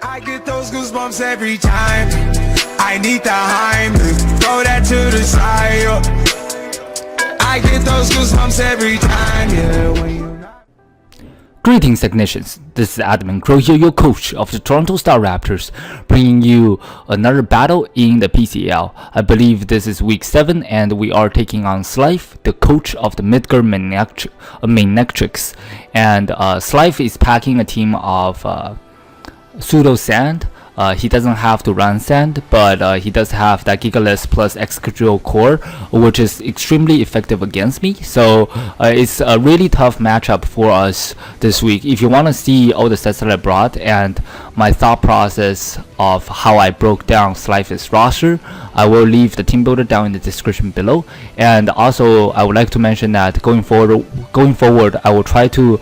I get those goosebumps every time. I need the Heimlich, throw that to the side. I get those goosebumps every time, yeah. When you Greetings technicians, this is Admin Crow here, your coach of the Toronto Star Raptors, bringing you another battle in the PCL. I believe this is week 7 and we are taking on Slife, the coach of the Midgar Manectrics. And Slife is packing a team of pseudo sand. He doesn't have to run sand, but he does have that Gigaless plus Excadrill core, which is extremely effective against me. So it's a really tough matchup for us this week. If you want to see all the sets that I brought and my thought process of how I broke down Slife's roster, I will leave the team builder down in the description below. And also I would like to mention that going forward I will try to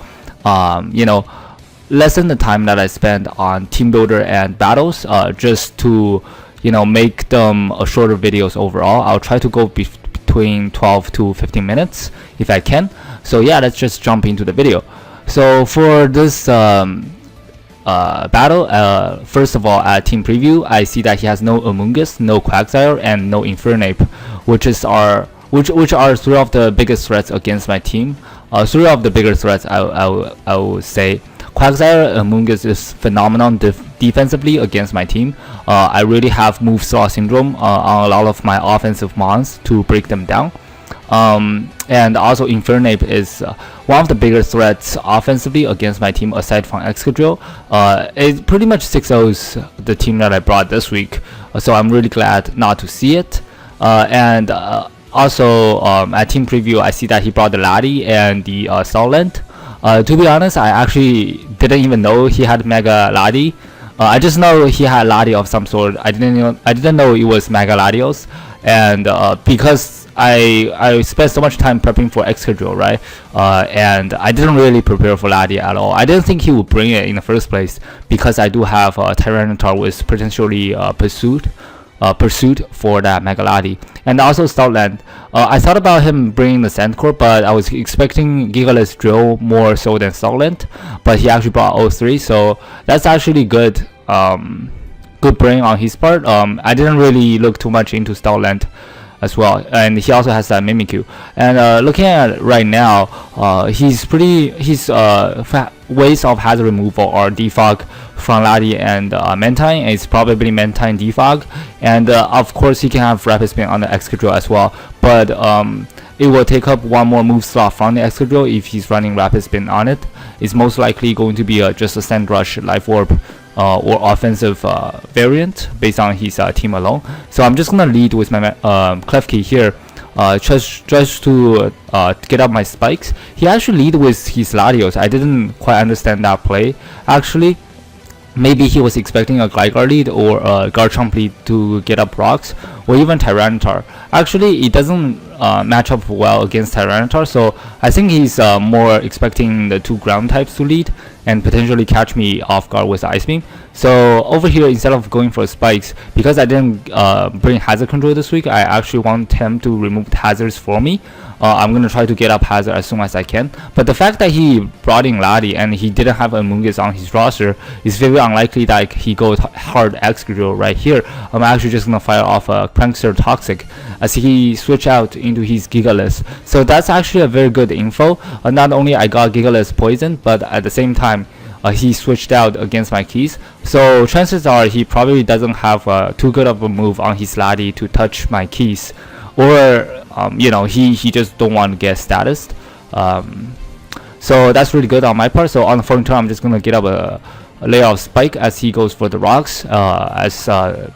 lessen the time that I spend on team builder and battles, just to make them shorter videos overall. I'll try to go between 12 to 15 minutes if I can. So yeah, let's just jump into the video. So for this battle, first of all, at team preview, I see that he has no Amoonguss, no Quagsire, and no Infernape, which are three of the biggest threats against my team. Three of the bigger threats, I would say. Quagsire Amoonguss is phenomenal defensively against my team. I really have move saw syndrome on a lot of my offensive mons to break them down. And also Infernape is one of the bigger threats offensively against my team aside from Excadrill. It pretty much 6-0s the team that I brought this week, so I'm really glad not to see it. Also at team preview, I see that he brought the Lati and the Stoutland. To be honest, I actually didn't even know he had Mega Lati. I just know he had Lati of some sort. I didn't know it was Mega Latios, and because I spent so much time prepping for Excadrill, right? And I didn't really prepare for Lati at all. I didn't think he would bring it in the first place because I do have Tyranitar with potentially pursuit for that Mega Lati. And also Stoutland, I thought about him bringing the Sandcore, but I was expecting Gigaless Drill more so than Stoutland, but he actually brought all three, so that's actually good bring on his part. I didn't really look too much into Stoutland as well, and he also has that Mimikyu. And looking at it right now, his ways of hazard removal are Defog, Lati, and Mantine. It's probably Mantine Defog, and of course he can have Rapid Spin on the Excadrill as well, but it will take up one more move slot from the Excadrill if he's running Rapid Spin on it. It's most likely going to be just a Sand Rush, Life Orb, or offensive variant based on his team alone. So I'm just gonna lead with my Klefki here, just to get up my spikes. He actually lead with his Latios. I didn't quite understand that play actually. Maybe he was expecting a Gligar lead or a Garchomp lead to get up rocks, or even Tyranitar. Actually, it doesn't match up well against Tyranitar, so I think he's more expecting the two ground types to lead and potentially catch me off guard with Ice Beam. So over here, instead of going for spikes, because I didn't bring hazard control this week, I actually want him to remove the hazards for me. I'm gonna try to get up hazard as soon as I can. But the fact that he brought in Lati and he didn't have Amoonguss on his roster is very unlikely that he goes hard Excadrill right here. I'm actually just gonna fire off a Prankster Toxic as he switch out into his Gigaless. So that's actually a very good info. Not only I got Gigaless poison, but at the same time he switched out against my keys. So chances are he probably doesn't have too good of a move on his Lati to touch my keys, or he just don't want to get status. So that's really good on my part. So on the following turn, I'm just gonna get up a layer of spike as he goes for the rocks, as I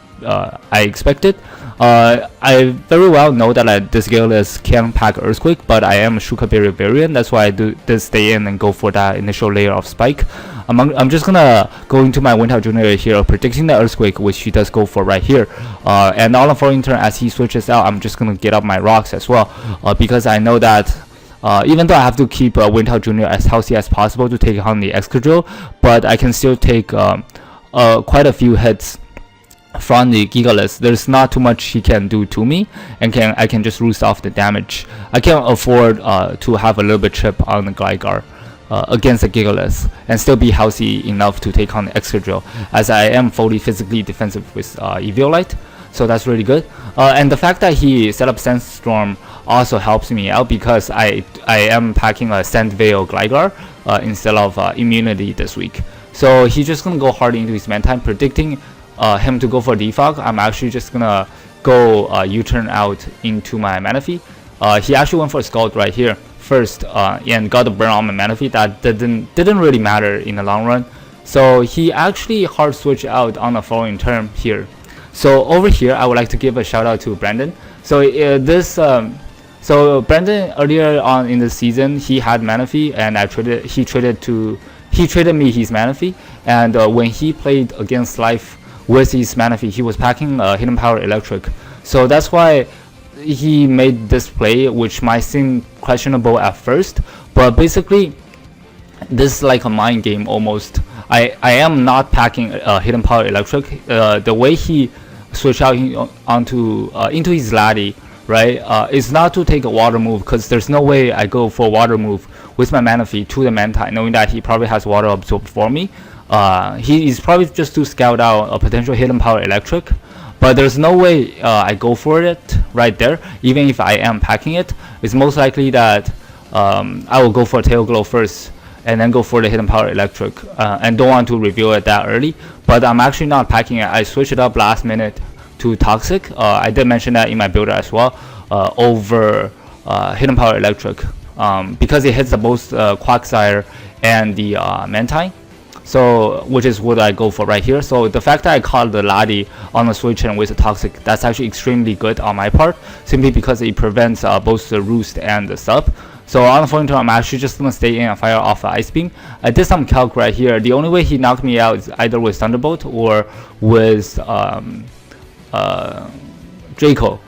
expected. I very well know that this Gigaless can pack Earthquake, but I am a Shuka Barrier variant. That's why I did stay in and go for that initial layer of spike. I'm just gonna go into my Winter Junior here, predicting the Earthquake, which he does go for right here. And on the following turn, as he switches out, I'm just gonna get up my rocks as well, because I know that even though I have to keep Winter Junior as healthy as possible to take on the Excadrill, but I can still take quite a few hits from the Gigaless. There's not too much he can do to me, and I can just roost off the damage. I can afford to have a little bit chip on the Gligar. against the Gigaless and still be healthy enough to take on the Excadrill, as I am fully physically defensive with Eviolite. So that's really good. And the fact that he set up Sandstorm also helps me out, because I am packing a Sand Veil Gligar instead of Immunity this week. So he's just gonna go hard into his Mantine, predicting him to go for Defog. I'm actually just gonna go U-turn out into my Manaphy. He actually went for a Scald right here first, and got the burn on my Manaphy. That didn't really matter in the long run. So he actually hard switch out on the following turn here. So over here, I would like to give a shout out to Brandon. So so Brandon, earlier on in the season, he had Manaphy, and he traded me his Manaphy. And when he played against Slife with his Manaphy, he was packing Hidden Power Electric. So that's why he made this play, which might seem questionable at first, but basically this is like a mind game almost. I am not packing Hidden Power Electric. The way he switched out into his Lati, right, is not to take a water move, because there's no way I go for a water move with my Manaphy to the Mantine, knowing that he probably has water absorb for me. He is probably just to scout out a potential Hidden Power Electric. But there's no way I go for it right there. Even if I am packing it, it's most likely that I will go for Tail Glow first and then go for the Hidden Power Electric, and don't want to reveal it that early. But I'm actually not packing it. I switched it up last minute to Toxic. I did mention that in my builder as well, over Hidden Power Electric, because it hits the both Quagsire and the Mantine. So, which is what I go for right here. So the fact that I caught the Lati on the switch and with the Toxic, that's actually extremely good on my part, simply because it prevents both the Roost and the Sub. So on the following turn, I'm actually just gonna stay in and fire off the Ice Beam. I did some calc right here. The only way he knocked me out is either with Thunderbolt or with Draco.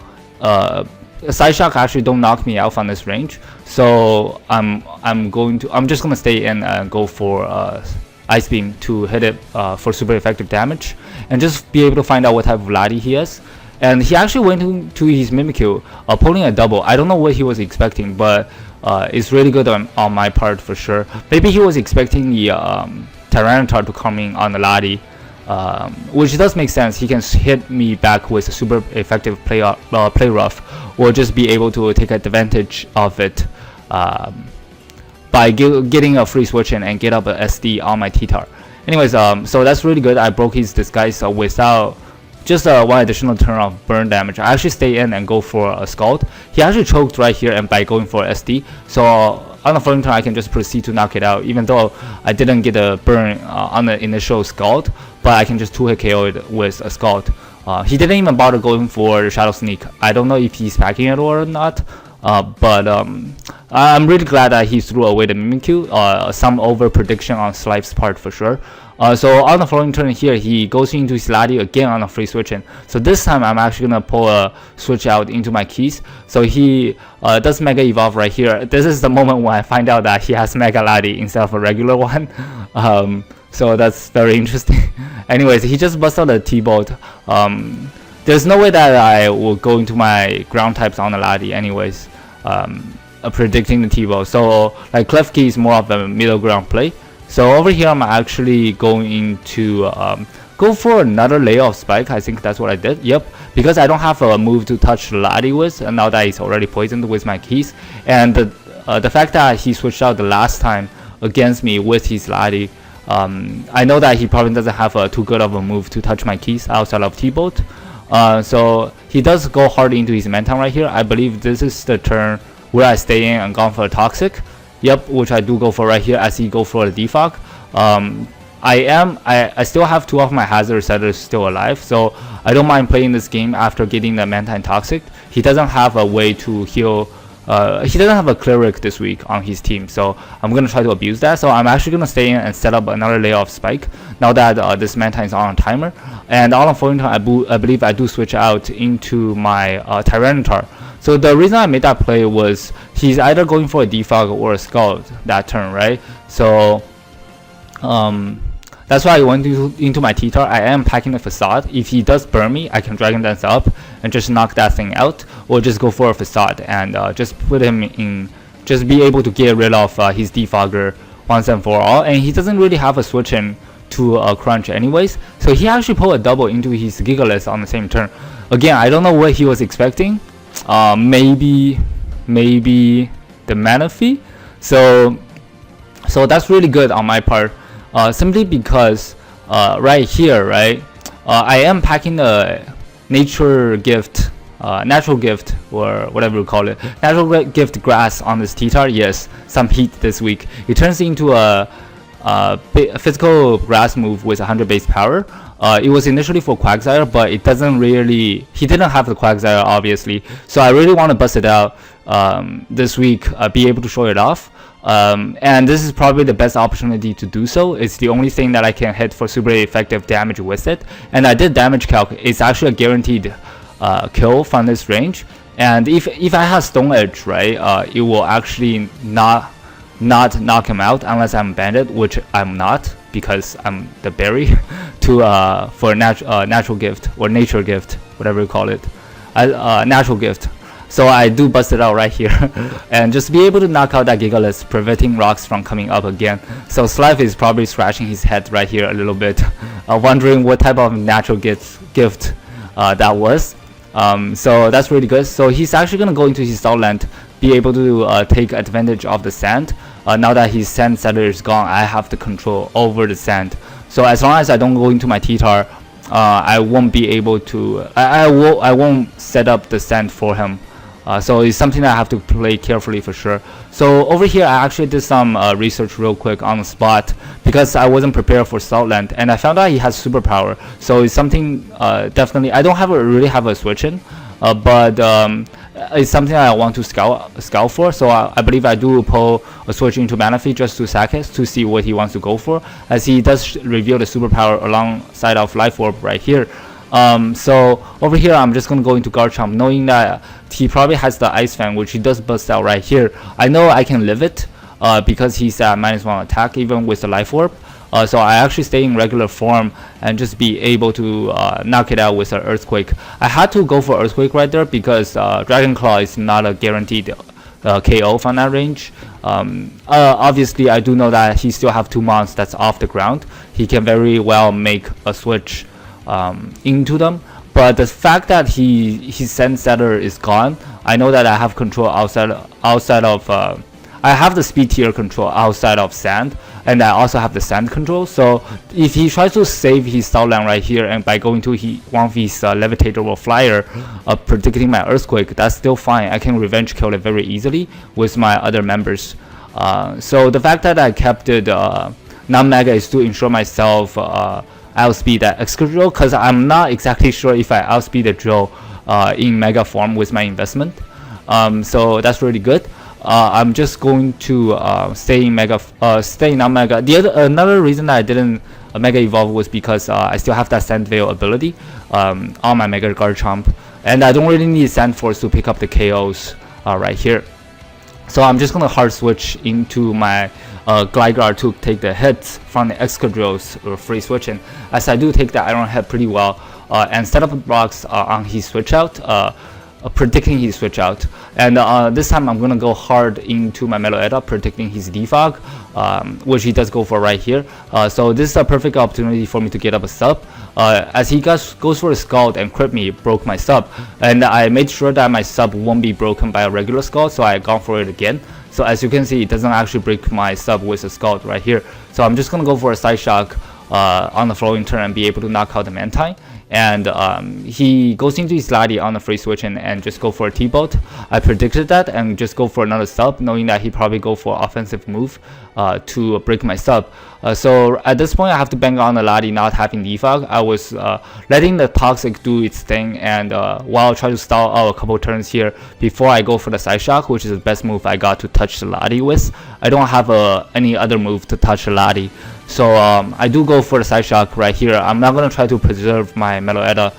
Side Shock actually don't knock me out from this range. So I'm just gonna stay in and go for Ice Beam to hit it for super effective damage, and just be able to find out what type of Lati he has. And he actually went to his Mimikyu, pulling a double. I don't know what he was expecting, but it's really good on my part for sure. Maybe he was expecting the Tyranitar to come in on the Lati, which does make sense. He can hit me back with a super effective play rough, or just be able to take advantage of it by getting a free switch in and get up a SD on my T-Tar. Anyways, so that's really good. I broke his disguise without just one additional turn of burn damage. I actually stay in and go for a Scald. He actually choked right here and by going for SD. So on the following turn, I can just proceed to knock it out, even though I didn't get a burn on the initial Scald, but I can just 2-hit KO it with a Scald. He didn't even bother going for Shadow Sneak. I don't know if he's packing it or not. But I'm really glad that he threw away the Mimikyu. Some over prediction on Slife's part for sure. So on the following turn here, he goes into his Lati again on a free switch in. So this time I'm actually gonna pull a switch out into my keys. So he does Mega Evolve right here. This is the moment when I find out that he has Mega Lati instead of a regular one. So that's very interesting. Anyways, he just busts out a T-Bolt. There's no way that I will go into my ground types on the Lati anyways, predicting the T-Bolt. So like Klefki is more of a middle ground play. So over here I'm actually going to go for another layer of Spike. I think that's what I did. Yep, because I don't have a move to touch Lati with, and now that he's already poisoned with my keys. And the fact that he switched out the last time against me with his Lati, I know that he probably doesn't have too good of a move to touch my keys outside of T-Bolt. So he does go hard into his Mantine right here. I believe this is the turn where I stay in and gone for a Toxic. Yep, which I do go for right here as he go for a Defog. I still have 2 of my hazard setters still alive, so I don't mind playing this game after getting the Mantine Toxic. He doesn't have a way to heal. He doesn't have a Cleric this week on his team, so I'm gonna try to abuse that. So I'm actually gonna stay in and set up another layer of Spike now that this Mantine is on a timer. And on the following turn, I believe I do switch out into my Tyranitar. So the reason I made that play was he's either going for a Defog or a Scald that turn, right? So that's why I went into my T-Tar. I am packing the Facade. If he does burn me, I can Dragon Dance up and just knock that thing out, or just go for a Facade and just put him in, just be able to get rid of his Defogger once and for all, and he doesn't really have a switch in to crunch anyways, so he actually pulled a double into his Gigalith on the same turn. Again, I don't know what he was expecting. Maybe the mana fee. So that's really good on my part, simply because right here, right, I am packing the natural gift, or whatever you call it, natural gift grass on this T-Tar. Yes, some heat this week. It turns into a physical grass move with 100 base power. It was initially for Quagsire, but it doesn't really, he didn't have the Quagsire obviously, so I really want to bust it out this week, be able to show it off. And this is probably the best opportunity to do so. It's the only thing that I can hit for super effective damage with it, and I did damage calc. It's actually a guaranteed kill from this range, and if I have Stone Edge, right, it will actually not knock him out unless I'm banded, which I'm not, because I'm the berry to for natural gift or nature gift, whatever you call it, natural gift. So I do bust it out right here and just be able to knock out that Gigalith, preventing rocks from coming up again. So Slife is probably scratching his head right here a little bit, wondering what type of natural gift that was. So that's really good. So he's actually gonna go into his Southland, be able to take advantage of the sand. Now that his sand setter is gone, I have the control over the sand. So as long as I don't go into my T-Tar, I won't be able to. I won't set up the sand for him. So it's something that I have to play carefully for sure. So over here, I actually did some research real quick on the spot because I wasn't prepared for Southland, and I found out he has superpower. So it's something definitely I don't really have a switch in, but it's something I want to scout for. So I believe I do pull a switch into Manaphy just to sack it to see what he wants to go for, as he does reveal the superpower alongside of Life Orb right here. So over here I'm just gonna go into Garchomp, knowing that he probably has the Ice Fang, which he does bust out right here. I know I can live it because he's at -1 attack even with the Life Orb. So I actually stay in regular form and just be able to knock it out with an Earthquake. I had to go for Earthquake right there because Dragon Claw is not a guaranteed KO from that range. Obviously I do know that he still have 2 mons that's off the ground. He can very well make a switch into them, but the fact that his sand setter is gone, I know that I have control outside of I have the speed tier control outside of sand, and I also have the sand control. So if he tries to save his Southland right here, and by going to one of his Levitator or Flyer, predicting my Earthquake, that's still fine. I can revenge kill it very easily with my other members. So the fact that I kept it non-mega is to ensure myself outspeed that Excadrill, because I'm not exactly sure if I outspeed the drill in mega form with my investment. So that's really good. I'm just going to stay in non-mega. Another reason that I didn't mega evolve was because I still have that Sand Veil ability on my Mega Garchomp, and I don't really need Sand Force to pick up the KOs right here. So I'm just gonna hard switch into my Gligar to take the hits from the Excadrills or free switching, as I do take the Iron Head pretty well and set up rocks on his switch out, predicting his switch out. And this time I'm gonna go hard into my Meloetta, predicting his defog, which he does go for right here. So this is a perfect opportunity for me to get up a sub, as he goes for a Scald and crit me, broke my sub, and I made sure that my sub won't be broken by a regular Scald, so I gone for it again. So as you can see, it doesn't actually break my sub with a Scald right here. So I'm just gonna go for a Side Shock on the following turn and be able to knock out the Mantine. And he goes into his Lati on the free switch and just go for a T-Bolt. I predicted that and just go for another sub, knowing that he probably go for offensive move to break my sub. So at this point I have to bang on the Lati not having defog. I was letting the Toxic do its thing, and while I try to stall out a couple turns here before I go for the Side Shock, which is the best move I got to touch the Lati with. I don't have any other move to touch the Lati. So I do go for the Side Shock right here. I'm not going to try to preserve my Meloetta.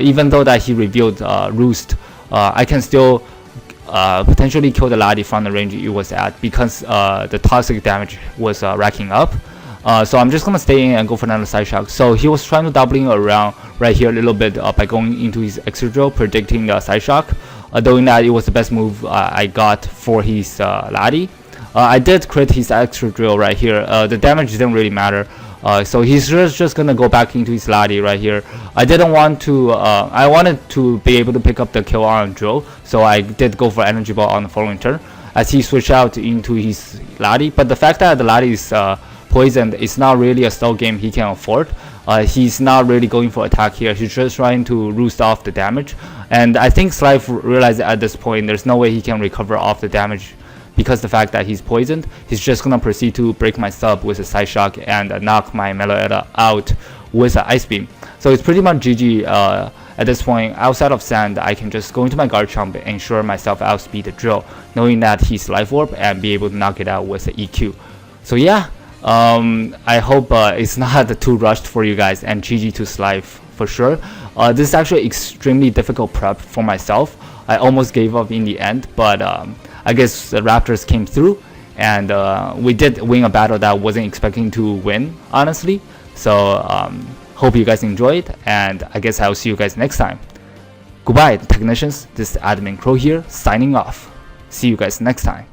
Even though that he revealed Roost, I can still potentially kill the Lati from the range it was at, because the toxic damage was racking up. So I'm just going to stay in and go for another Side Shock. So he was trying to doubling around right here a little bit by going into his Excadrill, predicting the Side Shock, knowing that it was the best move I got for his Lati. I did crit his extra drill right here. The damage didn't really matter. So he's just gonna go back into his Ladi right here. I didn't want to, I wanted to be able to pick up the kill on drill, so I did go for energy ball on the following turn as he switched out into his Ladi. But the fact that the Ladi is poisoned is not really a stall game he can afford. He's not really going for attack here. He's just trying to roost off the damage, and I think Slife realized at this point there's no way he can recover off the damage. Because the fact that he's poisoned, he's just gonna proceed to break my sub with a side shock and knock my Meloetta out with an ice beam. So it's pretty much GG at this point. Outside of sand, I can just go into my guard chomp and ensure myself outspeed the drill, knowing that he's life orb, and be able to knock it out with an EQ. So yeah, I hope it's not too rushed for you guys, and GG to Slife for sure. This is actually extremely difficult prep for myself. I almost gave up in the end, but I guess the Raptors came through, and we did win a battle that I wasn't expecting to win, honestly. So hope you guys enjoyed, and I guess I'll see you guys next time. Goodbye, technicians. This is Admin Crow here, signing off. See you guys next time.